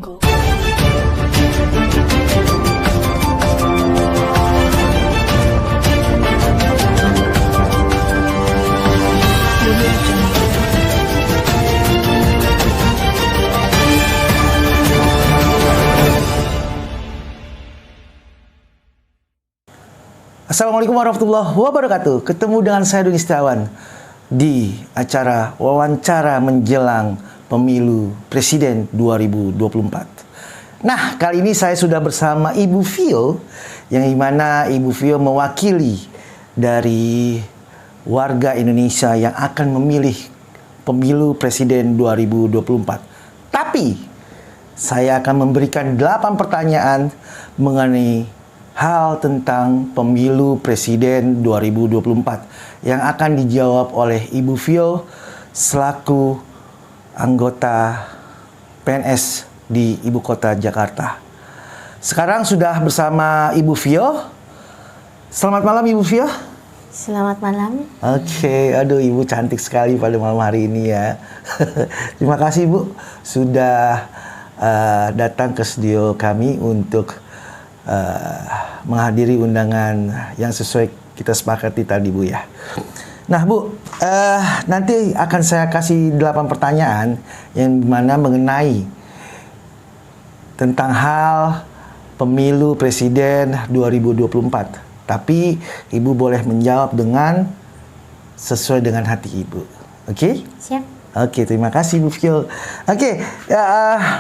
Go. Assalamualaikum warahmatullahi wabarakatuh. Ketemu dengan saya Doni Setiawan di acara wawancara menjelang pemilu presiden 2024. Nah, kali ini saya sudah bersama Ibu Fio, yang dimana Ibu Fio mewakili dari warga Indonesia yang akan memilih pemilu presiden 2024. Tapi saya akan memberikan 8 pertanyaan mengenai hal tentang pemilu presiden 2024 yang akan dijawab oleh Ibu Fio selaku anggota PNS di Ibu Kota Jakarta. Sekarang sudah bersama Ibu Fio. Selamat malam Ibu Fio. Selamat malam. Oke, aduh Ibu cantik sekali pada malam hari ini ya. Terima kasih Ibu sudah datang ke studio kami untuk menghadiri undangan yang sesuai kita sepakati tadi Bu ya. Nah Bu, nanti akan saya kasih 8 pertanyaan yang mana mengenai tentang hal pemilu presiden 2024. Tapi Ibu boleh menjawab dengan sesuai dengan hati Ibu. Oke? Siap. Oke, terima kasih Bu Fio. Oke,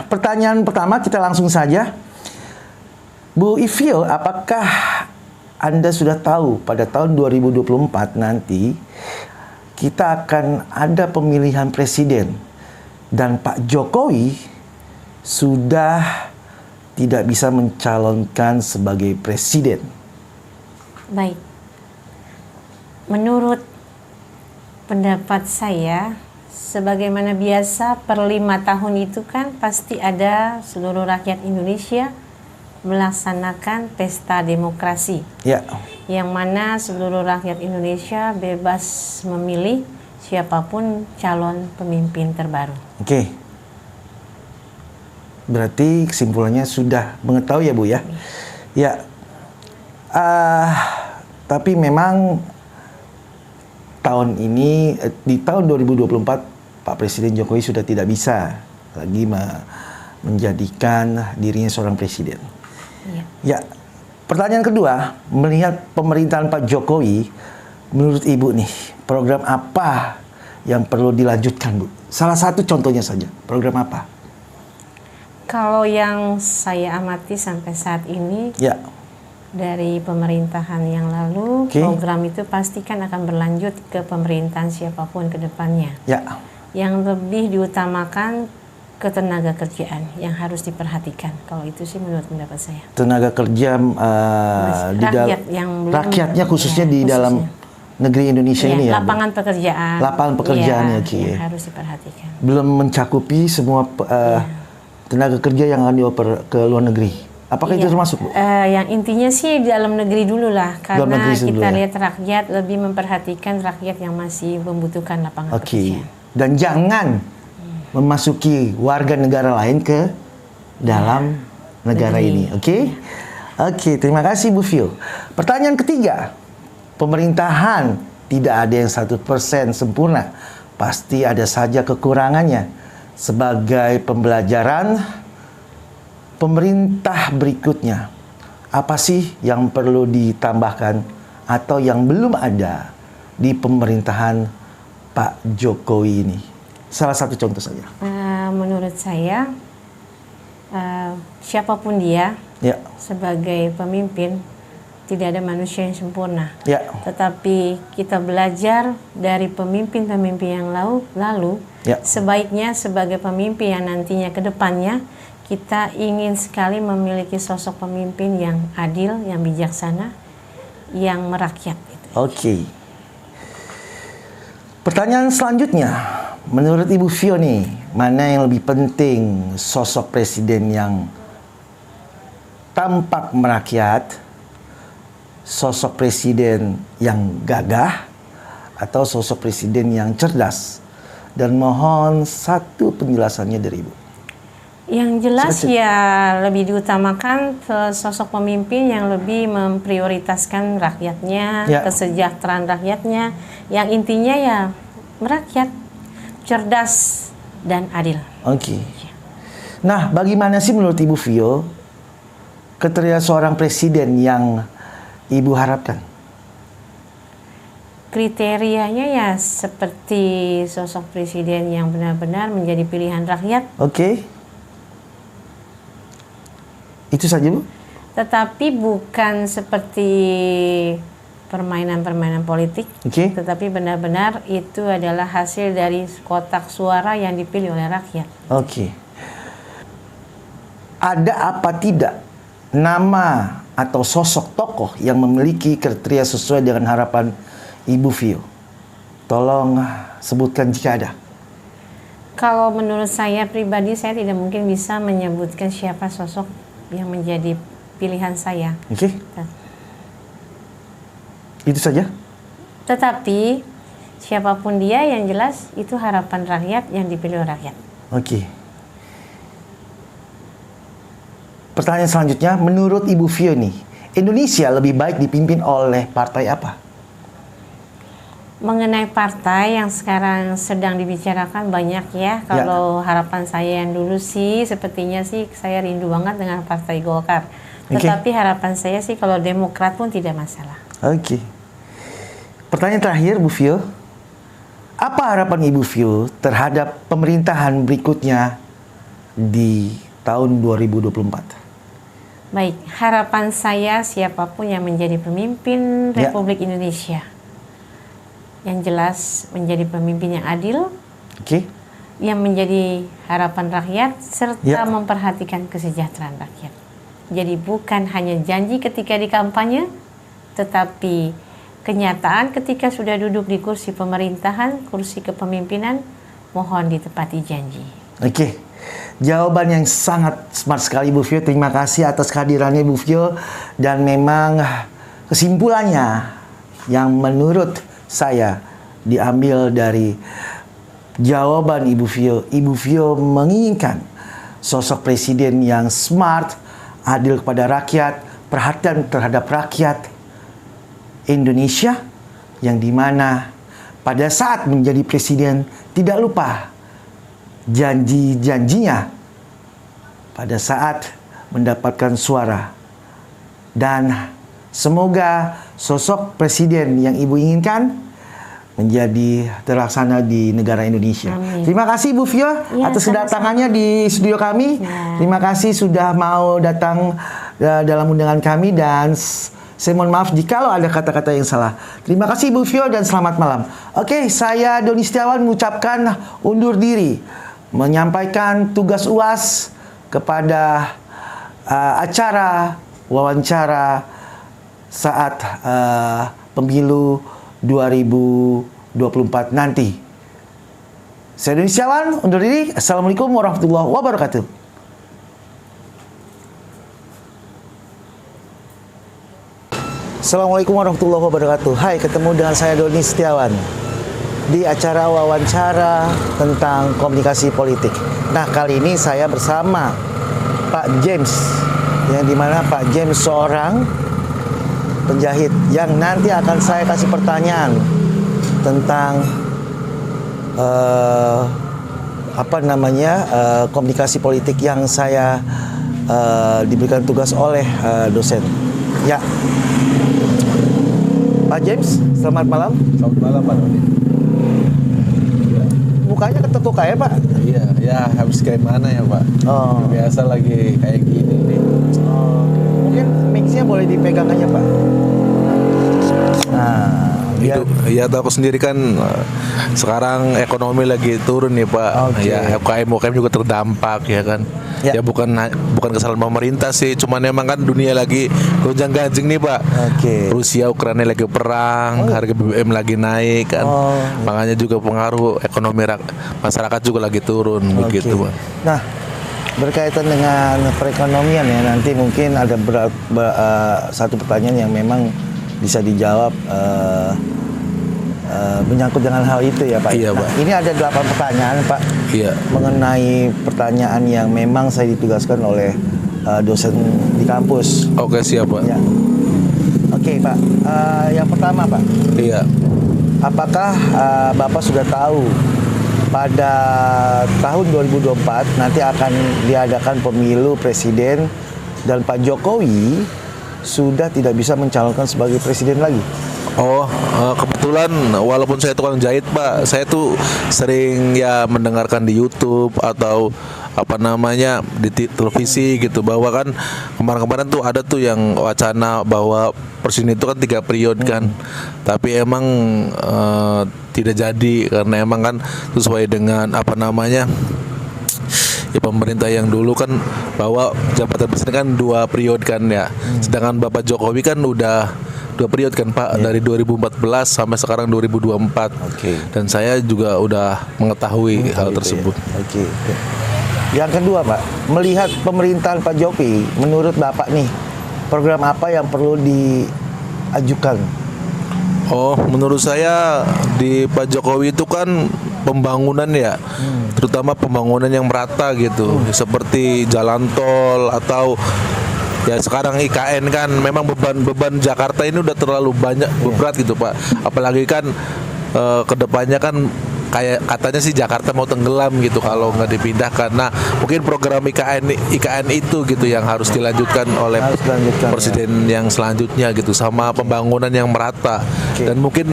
pertanyaan pertama kita langsung saja. Bu Fio, apakah Anda sudah tahu pada tahun 2024 nanti kita akan ada pemilihan presiden dan Pak Jokowi sudah tidak bisa mencalonkan sebagai presiden? Baik. Menurut pendapat saya, sebagaimana biasa per 5 tahun itu kan pasti ada seluruh rakyat Indonesia melaksanakan pesta demokrasi. Ya. Yang mana seluruh rakyat Indonesia bebas memilih siapapun calon pemimpin terbaru. Oke. Berarti kesimpulannya sudah mengetahui ya Bu ya? Ya. Tapi memang tahun ini, di tahun 2024, Pak Presiden Jokowi sudah tidak bisa lagi menjadikan dirinya seorang presiden. Ya, pertanyaan kedua, melihat pemerintahan Pak Jokowi, menurut Ibu nih, program apa yang perlu dilanjutkan Bu? Salah satu contohnya saja, program apa? Kalau yang saya amati sampai saat ini, Ya. dari pemerintahan yang lalu, program itu pastikan akan berlanjut ke pemerintahan siapapun ke depannya. Ya. Yang lebih diutamakan ketenaga kerjaan yang harus diperhatikan. Kalau itu sih menurut pendapat saya. Tenaga kerja rakyatnya khususnya di dalam negeri Indonesia ini ya. Lapangan pekerjaan. Lapangan pekerjaan ya, yang harus diperhatikan. Belum mencakupi semua tenaga kerja yang akan dioper ke luar negeri. Apakah itu termasuk Bu? Yang intinya sih di dalam negeri dulu lah, karena kita lihat rakyat lebih memperhatikan rakyat yang masih membutuhkan lapangan pekerjaan. Dan jangan memasuki warga negara lain ke dalam negara ini. Oke, terima kasih Bu Fio. Pertanyaan ketiga, pemerintahan tidak ada yang 100% sempurna. Pasti ada saja kekurangannya. Sebagai pembelajaran pemerintah berikutnya, apa sih yang perlu ditambahkan atau yang belum ada di pemerintahan Pak Jokowi ini? Salah satu contoh saja. Menurut saya, siapapun dia, sebagai pemimpin, tidak ada manusia yang sempurna. Tetapi kita belajar dari pemimpin-pemimpin yang lalu, sebaiknya sebagai pemimpin yang nantinya ke depannya, kita ingin sekali memiliki sosok pemimpin yang adil, yang bijaksana, yang merakyat. Oke. Pertanyaan selanjutnya, menurut Ibu Fio nih, mana yang lebih penting, sosok presiden yang tampak merakyat, sosok presiden yang gagah, atau sosok presiden yang cerdas? Dan mohon satu penjelasannya dari Ibu. Yang jelas ya lebih diutamakan sosok pemimpin yang lebih memprioritaskan rakyatnya, kesejahteraan rakyatnya, yang intinya ya merakyat, cerdas dan adil. Oke. Nah, bagaimana sih menurut Ibu Vio kriteria seorang presiden yang Ibu harapkan? Kriterianya ya seperti sosok presiden yang benar-benar menjadi pilihan rakyat. Oke. Itu saja, Bu? Tetapi bukan seperti permainan-permainan politik. Tetapi benar-benar itu adalah hasil dari kotak suara yang dipilih oleh rakyat. Oke. Ada apa tidak nama atau sosok tokoh yang memiliki kriteria sesuai dengan harapan Ibu Vio? Tolong sebutkan jika ada. Kalau menurut saya pribadi, saya tidak mungkin bisa menyebutkan siapa sosok yang menjadi pilihan saya. Oke. Itu saja? Tetapi siapapun dia, yang jelas itu harapan rakyat yang dipilih oleh rakyat. Oke. Pertanyaan selanjutnya, menurut Ibu Vio nih, Indonesia lebih baik dipimpin oleh partai apa? Mengenai partai yang sekarang sedang dibicarakan banyak ya. Kalau harapan saya yang dulu sih, sepertinya sih saya rindu banget dengan Partai Golkar. Tetapi harapan saya sih kalau Demokrat pun tidak masalah. Oke. Pertanyaan terakhir, Bu Vio. Apa harapan Ibu Vio terhadap pemerintahan berikutnya di tahun 2024? Baik, harapan saya siapapun yang menjadi pemimpin Republik Indonesia, yang jelas menjadi pemimpin yang adil, yang menjadi harapan rakyat, serta memperhatikan kesejahteraan rakyat. Jadi bukan hanya janji ketika di kampanye, tetapi kenyataan ketika sudah duduk di kursi pemerintahan, kursi kepemimpinan, mohon ditepati janji. Jawaban yang sangat smart sekali, Bu Vio. Terima kasih atas kehadirannya, Bu Vio. Dan memang kesimpulannya yang menurut saya diambil dari jawaban Ibu Vio. Ibu Vio menginginkan sosok presiden yang smart, adil kepada rakyat, perhatian terhadap rakyat Indonesia, yang dimana pada saat menjadi presiden tidak lupa janji-janjinya pada saat mendapatkan suara. Dan semoga sosok presiden yang Ibu inginkan menjadi terlaksana di negara Indonesia. Amin. Terima kasih Bu Vio atas kedatangannya di studio kami. Terima kasih sudah mau datang dalam undangan kami, dan saya mohon maaf jika ada kata-kata yang salah. Terima kasih Bu Vio dan selamat malam. Saya Doni Setiawan mengucapkan undur diri, menyampaikan tugas UAS kepada acara wawancara saat pemilu 2024 nanti. Saya Doni Setiawan undur diri. Assalamualaikum warahmatullahi wabarakatuh. Assalamualaikum warahmatullahi wabarakatuh. Hai, ketemu dengan saya Doni Setiawan di acara wawancara tentang komunikasi politik. Nah, kali ini saya bersama Pak James, yang dimana Pak James seorang penjahit yang nanti akan saya kasih pertanyaan tentang komunikasi politik yang saya diberikan tugas oleh dosen. Ya, Pak James, selamat malam. Selamat malam, Pak Doni. Mukanya ketekuk kayak Pak. Iya, ya habis kayak mana ya Pak? Biasa lagi kayak gini nih. Mungkin mix-nya boleh dipegang aja Pak. Nah, ya tahu aku sendiri kan sekarang ekonomi lagi turun nih Pak. Ya UKM juga terdampak ya kan. Ya bukan kesalahan pemerintah sih, cuman emang kan dunia lagi gonjang-ganjing nih Pak. Rusia Ukraina lagi perang, harga BBM lagi naik kan. Makanya juga pengaruh ekonomi masyarakat juga lagi turun begitu Pak. Nah, berkaitan dengan perekonomian ya, nanti mungkin ada satu pertanyaan yang memang bisa dijawab menyangkut dengan hal itu ya Pak. Iya, Pak. Ini ada 8 pertanyaan Pak. mengenai pertanyaan yang memang saya ditugaskan oleh dosen di kampus. Oke, siap Pak. Ya. Oke Pak, yang pertama Pak. Iya. Apakah Bapak sudah tahu pada tahun 2024 nanti akan diadakan pemilu presiden dan Pak Jokowi sudah tidak bisa mencalonkan sebagai presiden lagi? Oh, kebetulan walaupun saya tukang jahit Pak, saya tuh sering ya mendengarkan di YouTube atau apa namanya di televisi gitu, bahwa kan kemarin-kemarin tuh ada tuh yang wacana bahwa presiden itu kan 3 periode kan, tapi emang tidak jadi karena emang kan sesuai dengan apa namanya ya pemerintah yang dulu kan bahwa jabatan presiden kan 2 periode kan ya, sedangkan Bapak Jokowi kan udah 2 periode kan Pak, dari 2014 sampai sekarang 2024. Dan saya juga udah mengetahui hal tersebut. Ya. Yang kedua Pak, melihat pemerintahan Pak Jokowi, menurut Bapak nih, program apa yang perlu diajukan? Oh, menurut saya di Pak Jokowi itu kan pembangunan ya, terutama pembangunan yang merata gitu, seperti jalan tol atau ya sekarang IKN kan, memang beban Jakarta ini udah terlalu banyak berat gitu Pak. Apalagi kan kedepannya kan kayak katanya sih Jakarta mau tenggelam gitu kalau nggak dipindahkan. Nah, mungkin program IKN itu gitu yang harus dilanjutkan oleh presiden yang selanjutnya gitu, sama pembangunan yang merata. Dan mungkin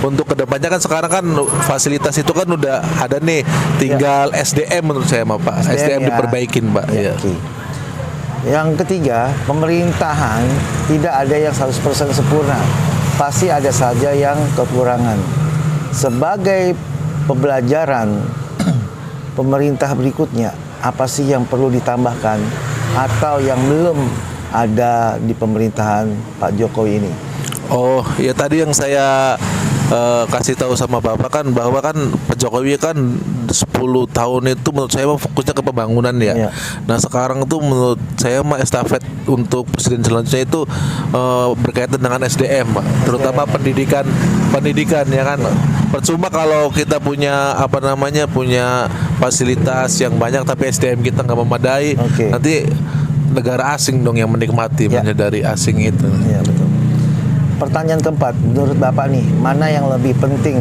untuk kedepannya kan sekarang kan fasilitas itu kan udah ada nih, tinggal SDM menurut saya Pak. SDM diperbaikin Pak. Yang ketiga, pemerintahan tidak ada yang 100% sempurna. Pasti ada saja yang kekurangan. Sebagai pembelajaran pemerintah berikutnya, apa sih yang perlu ditambahkan atau yang belum ada di pemerintahan Pak Jokowi ini? Oh, ya tadi yang saya kasih tahu sama Bapak kan, bahwa kan Pak Jokowi kan 10 tahun itu menurut saya fokusnya ke pembangunan ya. Nah sekarang tuh menurut saya estafet untuk presiden selanjutnya itu berkaitan dengan SDM, terutama pendidikan ya kan. Percuma kalau kita punya punya fasilitas yang banyak tapi SDM kita nggak memadai, nanti negara asing dong yang menikmati dari asing itu. Iya betul. Pertanyaan keempat, menurut Bapak nih, mana yang lebih penting?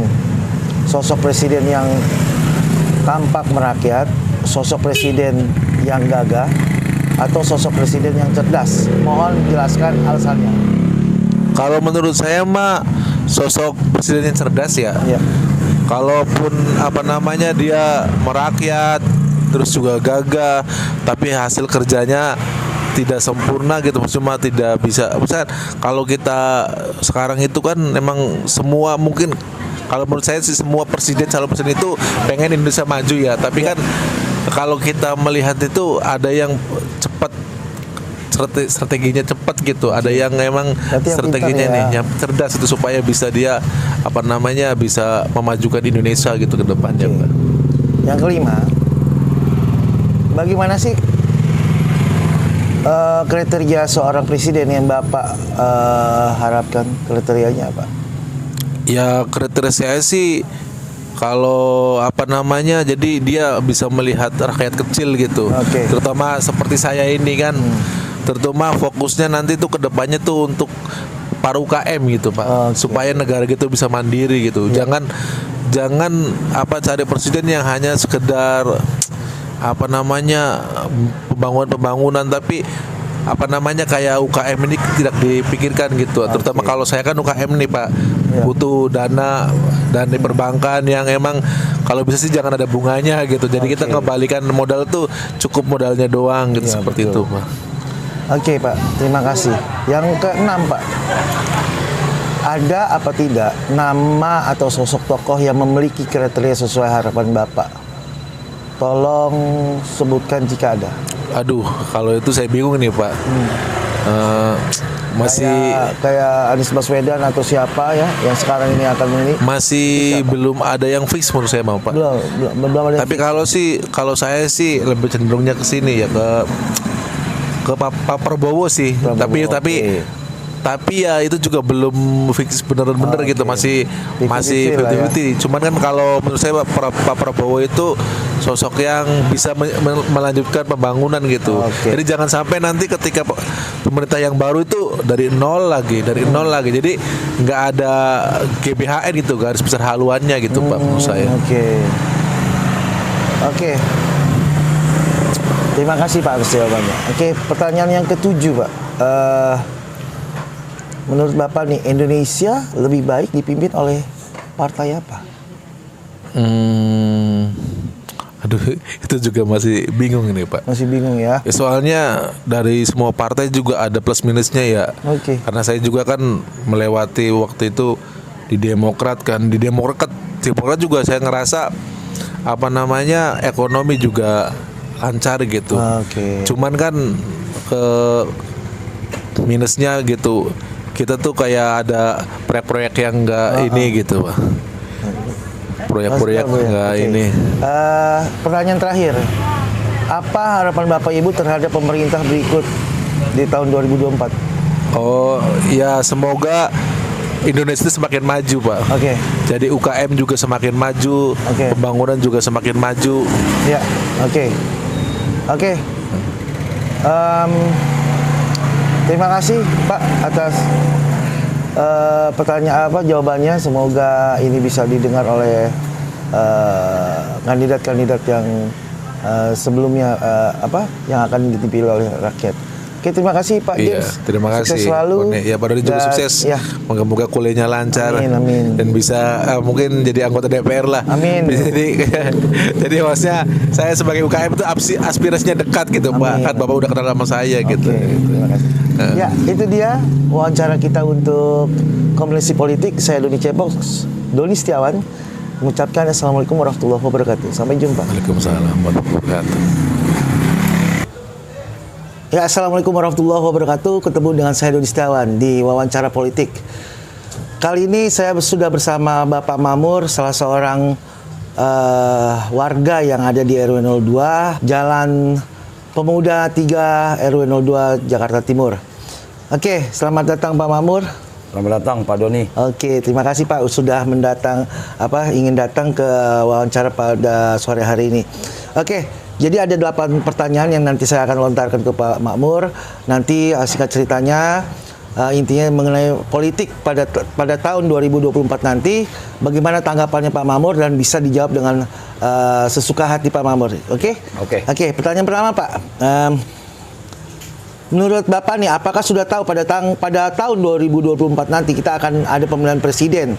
Sosok presiden yang tampak merakyat, sosok presiden yang gagah, atau sosok presiden yang cerdas? Mohon jelaskan alasannya. Kalau menurut saya sosok presiden yang cerdas ya. Kalaupun dia merakyat terus juga gagah, tapi hasil kerjanya tidak sempurna gitu, cuma tidak bisa. Misalnya kalau kita sekarang itu kan memang semua mungkin, kalau menurut saya sih semua calon presiden itu pengen Indonesia maju ya, tapi kan kalau kita melihat itu ada yang cepat, strateginya cepat gitu, ada yang memang strateginya nih yang cerdas itu supaya bisa dia bisa memajukan Indonesia gitu ke depannya. Yang kelima, bagaimana sih kriteria seorang presiden yang Bapak harapkan? Kriterianya apa? Ya kriteria saya sih kalau jadi dia bisa melihat rakyat kecil gitu, terutama seperti saya ini kan, terutama fokusnya nanti tuh kedepannya tuh untuk para UKM gitu Pak, supaya negara gitu bisa mandiri gitu. Jangan cari presiden yang hanya sekedar pembangunan tapi kayak UKM ini tidak dipikirkan gitu. Terutama kalau saya kan UKM nih Pak, butuh dana dan di perbankan yang emang kalau bisa sih jangan ada bunganya gitu. Jadi kita kembalikan modal tuh cukup modalnya doang gitu, seperti itu Pak. Oke Pak, terima kasih. Yang keenam Pak, ada apa tidak nama atau sosok tokoh yang memiliki kriteria sesuai harapan Bapak? Tolong sebutkan jika ada. Aduh, kalau itu saya bingung nih Pak. Masih kayak Anies Baswedan atau siapa ya yang sekarang ini akan ini masih belum ada yang fix menurut saya Pak. Belum ada. Tapi kalau saya sih lebih cenderungnya ke sini ya, ke Pak Prabowo sih. Tapi Tapi ya itu juga belum fix bener-bener gitu, masih 50-50. Cuman kan kalau menurut saya Pak Prabowo itu sosok yang bisa melanjutkan pembangunan gitu. Jadi jangan sampai nanti ketika pemerintah yang baru itu dari nol lagi. Jadi nggak ada GBHN gitu, garis besar haluannya gitu Pak menurut saya. Oke. Terima kasih Pak atas jawabannya. Pertanyaan yang ketujuh Pak. Menurut Bapak nih, Indonesia lebih baik dipimpin oleh partai apa? Aduh, itu juga masih bingung ini Pak. Masih bingung ya? Soalnya dari semua partai juga ada plus minusnya ya. Karena saya juga kan melewati waktu itu di Demokrat kan. Di Demokrat juga saya ngerasa ekonomi juga lancar gitu. Cuman kan ke minusnya gitu, kita tuh kayak ada proyek-proyek yang enggak ini gitu Pak. Proyek-proyek enggak ini. Pertanyaan terakhir, apa harapan Bapak Ibu terhadap pemerintah berikut di tahun 2024? Ya semoga Indonesia itu semakin maju Pak. Jadi UKM juga semakin maju, pembangunan juga semakin maju. Ya, terima kasih Pak atas jawabannya. Semoga ini bisa didengar oleh kandidat-kandidat yang sebelumnya yang akan dipilih oleh rakyat. Terima kasih Pak James. Terima kasih. Sukses selalu. Ya, Pak Doni juga sukses. Moga-moga kuliahnya lancar. Amin. Dan bisa mungkin jadi anggota DPR lah. Amin. Jadi maksudnya saya sebagai UKM itu aspirasinya dekat gitu Pak. Kan Bapak udah kenal sama saya gitu. Terima kasih. Ya, itu dia wawancara kita untuk Komunikasi Politik. Saya Doni Setiawan mengucapkan Assalamualaikum warahmatullahi wabarakatuh. Sampai jumpa. Waalaikumsalam warahmatullahi wabarakatuh. Ya, Assalamualaikum warahmatullahi wabarakatuh. Ketemu dengan saya Doni Setiawan di Wawancara Politik. Kali ini saya sudah bersama Bapak Mamur, salah seorang warga yang ada di RW 02, Jalan Pemuda 3, RW 02, Jakarta Timur. Selamat datang Pak Mamur. Selamat datang Pak Doni. Terima kasih Pak sudah ingin datang ke wawancara pada sore hari ini. Jadi ada 8 pertanyaan yang nanti saya akan lontarkan ke Pak Makmur. Nanti singkat ceritanya intinya mengenai politik pada tahun 2024 nanti. Bagaimana tanggapannya Pak Makmur dan bisa dijawab dengan sesuka hati Pak Makmur. Oke. Pertanyaan pertama Pak. Menurut Bapak nih, apakah sudah tahu pada tahun 2024 nanti kita akan ada pemilihan presiden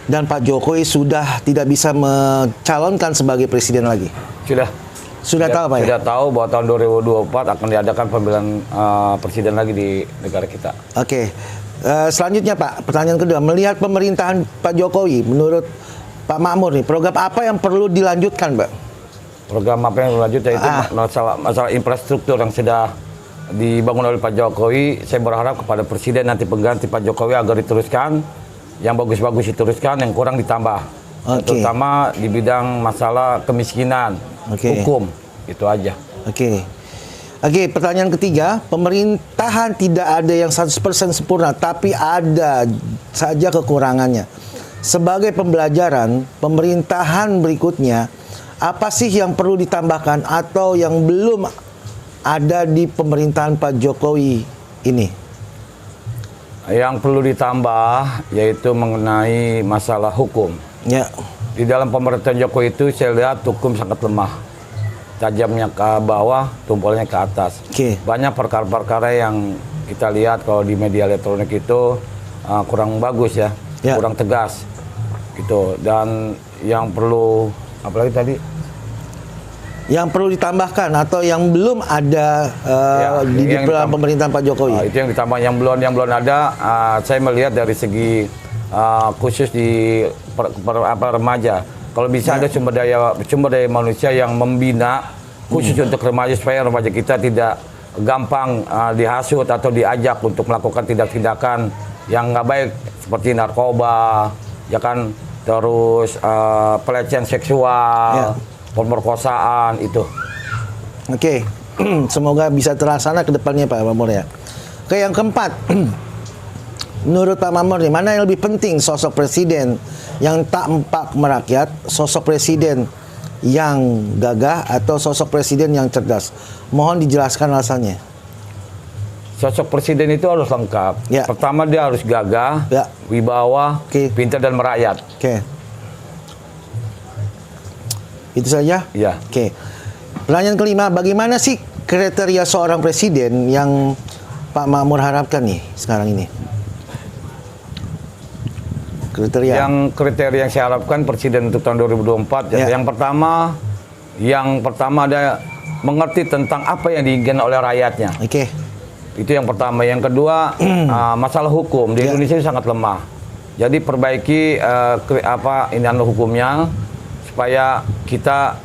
dan Pak Jokowi sudah tidak bisa mencalonkan sebagai presiden lagi? Sudah tahu Pak ya? Sudah tahu bahwa tahun 2024 akan diadakan pemilihan presiden lagi di negara kita. Selanjutnya Pak, pertanyaan kedua. Melihat pemerintahan Pak Jokowi, menurut Pak Makmur nih, program apa yang perlu dilanjutkan Pak? Program apa yang dilanjutkan itu masalah infrastruktur yang sudah dibangun oleh Pak Jokowi. Saya berharap kepada presiden nanti pengganti Pak Jokowi agar diteruskan. Yang bagus-bagus diteruskan, yang kurang ditambah. Terutama di bidang masalah kemiskinan, hukum, itu aja. Pertanyaan ketiga, pemerintahan tidak ada yang 100% sempurna, tapi ada saja kekurangannya. Sebagai pembelajaran, pemerintahan berikutnya, apa sih yang perlu ditambahkan atau yang belum ada di pemerintahan Pak Jokowi ini? Yang perlu ditambah yaitu mengenai masalah hukum. Di dalam pemerintahan Jokowi itu saya lihat hukum sangat lemah. Tajamnya ke bawah, tumpulnya ke atas. Banyak perkara-perkara yang kita lihat kalau di media elektronik itu kurang bagus ya, kurang tegas gitu. Dan yang perlu, apalagi tadi? Yang perlu ditambahkan atau yang belum ada di pemerintahan Pak Jokowi. Itu yang ditambah, yang belum ada. Saya melihat dari segi khusus di remaja. Kalau bisa ada sumber daya manusia yang membina khusus untuk remaja supaya remaja kita tidak gampang dihasut atau diajak untuk melakukan tindak-tindakan yang nggak baik seperti narkoba, ya kan, terus pelecehan seksual, pemerkosaan itu. Semoga bisa terlaksana ke depannya Pak Mamur ya. Yang keempat. menurut Pak Mamor nih, mana yang lebih penting, sosok presiden yang tampak merakyat, sosok presiden yang gagah, atau sosok presiden yang cerdas? Mohon dijelaskan alasannya. Sosok presiden itu harus lengkap. Ya. Pertama dia harus gagah, ya, wibawa, pintar dan merakyat. Oke. Itu saja? Ya. Oke. Pertanyaan kelima, bagaimana sih kriteria seorang presiden yang Pak Makmur harapkan nih sekarang ini? Kriteria. Yang kriteria yang saya harapkan presiden untuk tahun 2024, ya. Yang pertama ada mengerti tentang apa yang diinginkan oleh rakyatnya. Oke. Itu yang pertama. Yang kedua, masalah hukum di Indonesia sangat lemah. Jadi perbaiki hukumnya supaya kita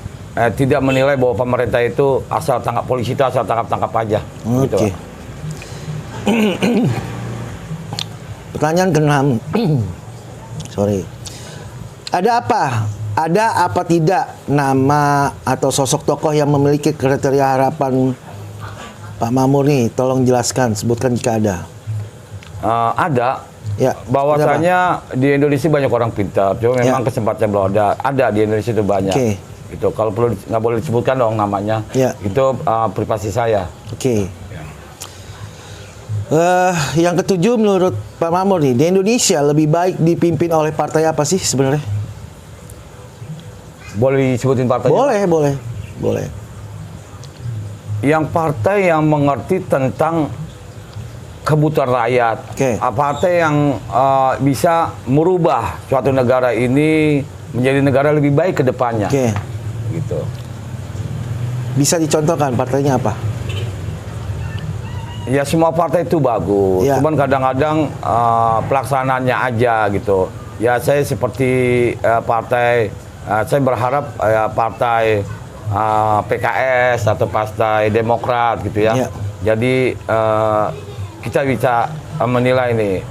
tidak menilai bahwa pemerintah itu asal tangkap, polisi itu asal tangkap aja. Oke. Gitu. Pertanyaan ke-6. Sorry. Ada apa tidak nama atau sosok tokoh yang memiliki kriteria harapan Pak Makmur nih? Tolong jelaskan, sebutkan jika ada. Ada. Ya. Bahwasanya di Indonesia banyak orang pintar, cuma memang kesempatan belum ada. Ada di Indonesia itu banyak. Oke. Itu kalau perlu nggak boleh disebutkan dong namanya. Ya. Itu privasi saya. Oke. Yang ketujuh, menurut Pak Makmur nih, di Indonesia lebih baik dipimpin oleh partai apa sih sebenarnya? Boleh disebutin partainya? Boleh. Yang partai yang mengerti tentang kebutuhan rakyat. Partai yang bisa merubah suatu negara ini menjadi negara lebih baik ke depannya. Gitu. Bisa dicontohkan partainya apa? Ya semua partai itu bagus, cuman kadang-kadang pelaksanaannya aja gitu. Ya saya seperti saya berharap partai PKS atau partai Demokrat gitu ya. Jadi kita bisa menilai nih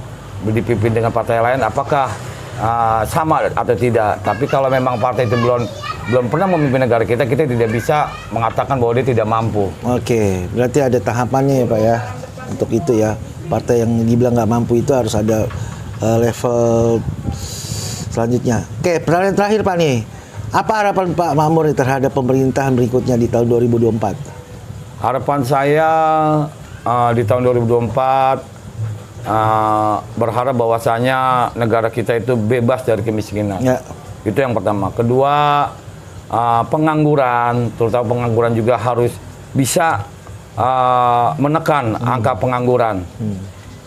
dipimpin dengan partai lain apakah sama atau tidak. Tapi kalau memang partai itu belum pernah memimpin negara kita tidak bisa mengatakan bahwa dia tidak mampu. Oke, berarti ada tahapannya ya Pak ya untuk itu ya. Partai yang dibilang nggak mampu itu harus ada level selanjutnya. Oke, pertanyaan terakhir Pak nih. Apa harapan Pak Makmur terhadap pemerintahan berikutnya di tahun 2024? Harapan saya di tahun 2024 berharap bahwasanya negara kita itu bebas dari kemiskinan. Itu yang pertama. Kedua, pengangguran, terutama pengangguran juga harus bisa menekan angka pengangguran.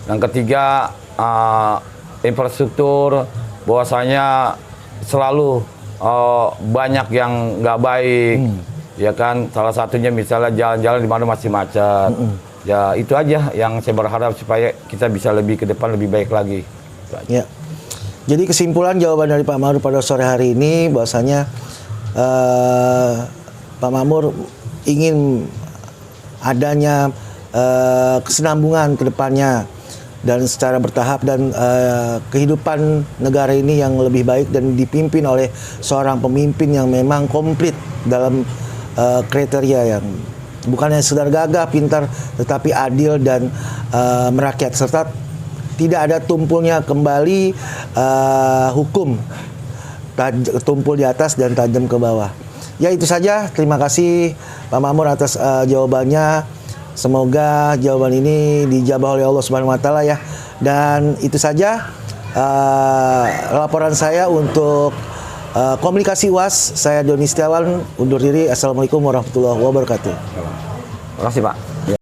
Yang ketiga, infrastruktur, bahwasanya selalu banyak yang nggak baik, ya kan. Salah satunya misalnya jalan-jalan di mana masih macet. Ya itu aja yang saya berharap supaya kita bisa lebih ke depan lebih baik lagi. Ya. Jadi kesimpulan jawaban dari Pak Makmur pada sore hari ini bahwasanya Pak Makmur ingin adanya kesinambungan ke depannya dan secara bertahap dan kehidupan negara ini yang lebih baik dan dipimpin oleh seorang pemimpin yang memang komplit dalam kriteria yang bukan hanya sekedar gagah, pintar, tetapi adil dan merakyat serta tidak ada tumpulnya kembali hukum tumpul di atas dan tajam ke bawah. Ya itu saja. Terima kasih Pak Makmur atas jawabannya. Semoga jawaban ini dijabah oleh Allah Subhanahu wa taala ya. Dan itu saja laporan saya untuk komunikasi UAS. Saya Doni Setiawan undur diri. Assalamualaikum warahmatullahi wabarakatuh. Terima kasih Pak. Ya.